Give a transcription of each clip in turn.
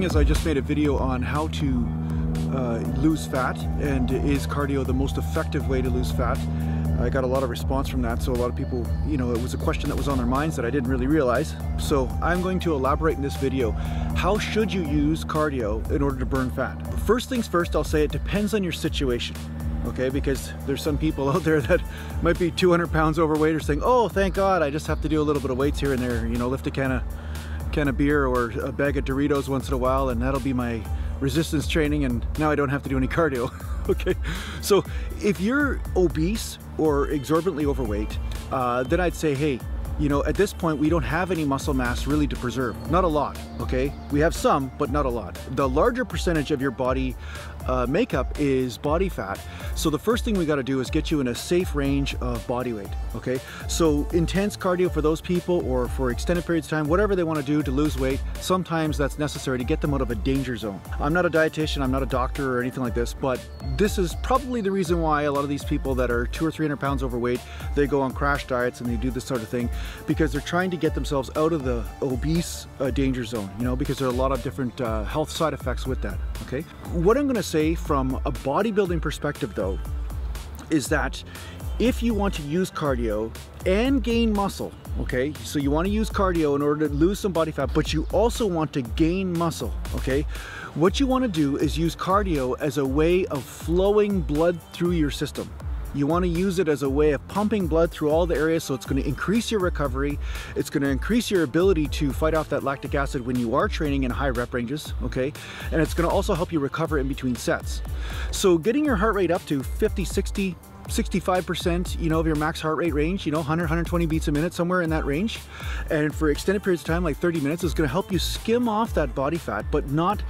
as I just made a video on how to lose fat, and is cardio the most effective way to lose fat. I got a lot of response from that, so a lot of people, you know, it was a question that was on their minds that I didn't really realize. So I'm going to elaborate in this video. How should you use cardio in order to burn fat? First things first, I'll say it depends on your situation. Okay, because there's some people out there that might be 200 pounds overweight or saying, oh, thank God, I just have to do a little bit of weights here and there, you know, lift a can of beer or a bag of Doritos once in a while, and that'll be my resistance training, and now I don't have to do any cardio. Okay, so if you're obese or exorbitantly overweight, then I'd say, hey, you know, at this point we don't have any muscle mass really to preserve. Not a lot, okay? We have some, but not a lot. The larger percentage of your body makeup is body fat. So the first thing we gotta do is get you in a safe range of body weight, okay? So intense cardio for those people, or for extended periods of time, whatever they wanna do to lose weight, sometimes that's necessary to get them out of a danger zone. I'm not a dietitian, I'm not a doctor or anything like this, but this is probably the reason why a lot of these people that are 200 or 300 pounds overweight, they go on crash diets and they do this sort of thing, because they're trying to get themselves out of the obese danger zone, you know, because there are a lot of different health side effects with that, okay? What I'm gonna say from a bodybuilding perspective though, is that if you want to use cardio and gain muscle, okay, so you want to use cardio in order to lose some body fat, but you also want to gain muscle, okay, what you want to do is use cardio as a way of flowing blood through your system. You want to use it as a way of pumping blood through all the areas, so it's going to increase your recovery, it's going to increase your ability to fight off that lactic acid when you are training in high rep ranges, okay? And it's going to also help you recover in between sets. So getting your heart rate up to 50, 60, 65%, you know, of your max heart rate range, you know, 100, 120 beats a minute, somewhere in that range. And for extended periods of time, like 30 minutes, is going to help you skim off that body fat, but not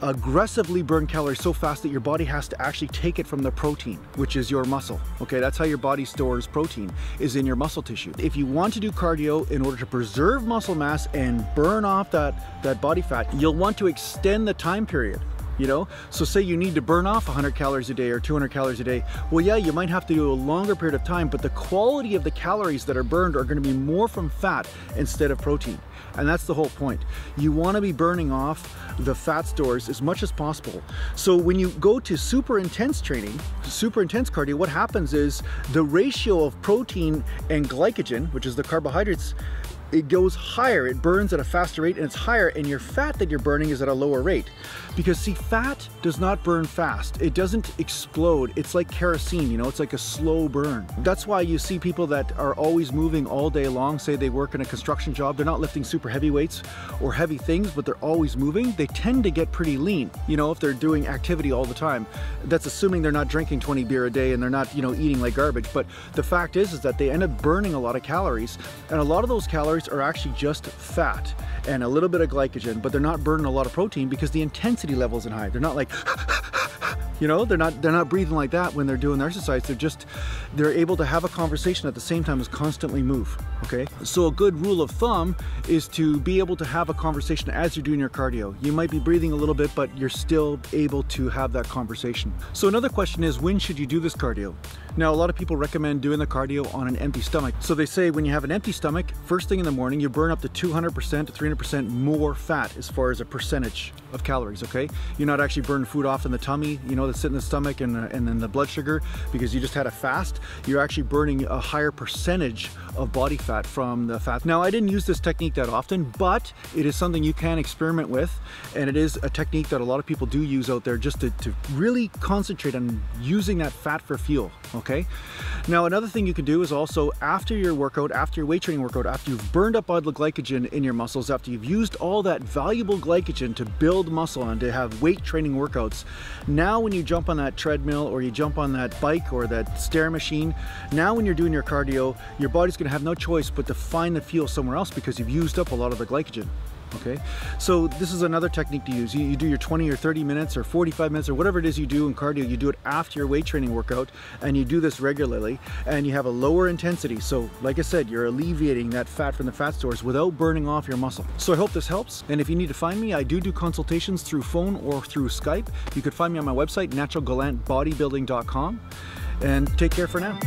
aggressively burn calories so fast that your body has to actually take it from the protein, which is your muscle. Okay, that's how your body stores protein, is in your muscle tissue. If you want to do cardio in order to preserve muscle mass and burn off that body fat, you'll want to extend the time period. You know, so say you need to burn off 100 calories a day or 200 calories a day. Well, yeah, you might have to do a longer period of time, but the quality of the calories that are burned are going to be more from fat instead of protein. And that's the whole point. You want to be burning off the fat stores as much as possible. So when you go to super intense training, super intense cardio, what happens is the ratio of protein and glycogen, which is the carbohydrates, it goes higher, it burns at a faster rate, and it's higher, and your fat that you're burning is at a lower rate. Because see, fat does not burn fast. It doesn't explode. It's like kerosene, you know, it's like a slow burn. That's why you see people that are always moving all day long, say they work in a construction job, they're not lifting super heavy weights or heavy things, but they're always moving, they tend to get pretty lean, you know, if they're doing activity all the time. That's assuming they're not drinking 20 beer a day and they're not, you know, eating like garbage. But the fact is that they end up burning a lot of calories, and a lot of those calories are actually just fat and a little bit of glycogen, but they're not burning a lot of protein because the intensity level isn't high. They're not like you know, they're not breathing like that when they're doing their exercise. They're able to have a conversation at the same time as constantly move, okay? So a good rule of thumb is to be able to have a conversation as you're doing your cardio. You might be breathing a little bit, but you're still able to have that conversation. So another question is, when should you do this cardio? Now, a lot of people recommend doing the cardio on an empty stomach. So they say when you have an empty stomach, first thing in the morning, you burn up to 200% to 300% more fat as far as a percentage of calories, okay? You're not actually burning food off in the tummy, you know, that's sitting in the stomach and then the blood sugar, because you just had a fast. You're actually burning a higher percentage of body fat from the fat. Now, I didn't use this technique that often, but it is something you can experiment with, and it is a technique that a lot of people do use out there just to really concentrate on using that fat for fuel, okay? Now, another thing you can do is also after your workout, after your weight training workout, after you've burned up all the glycogen in your muscles, after you've used all that valuable glycogen to build muscle and to have weight training workouts, now when you jump on that treadmill or you jump on that bike or that stair machine, now when you're doing your cardio, your body's going to have no choice but to find the fuel somewhere else because you've used up a lot of the glycogen. Okay, so this is another technique to use. You do your 20 or 30 minutes or 45 minutes or whatever it is you do in cardio, you do it after your weight training workout, and you do this regularly, and you have a lower intensity. So like I said, you're alleviating that fat from the fat stores without burning off your muscle. So I hope this helps, and if you need to find me, I do consultations through phone or through Skype. You could find me on my website, naturalgallantbodybuilding.com, and take care for now.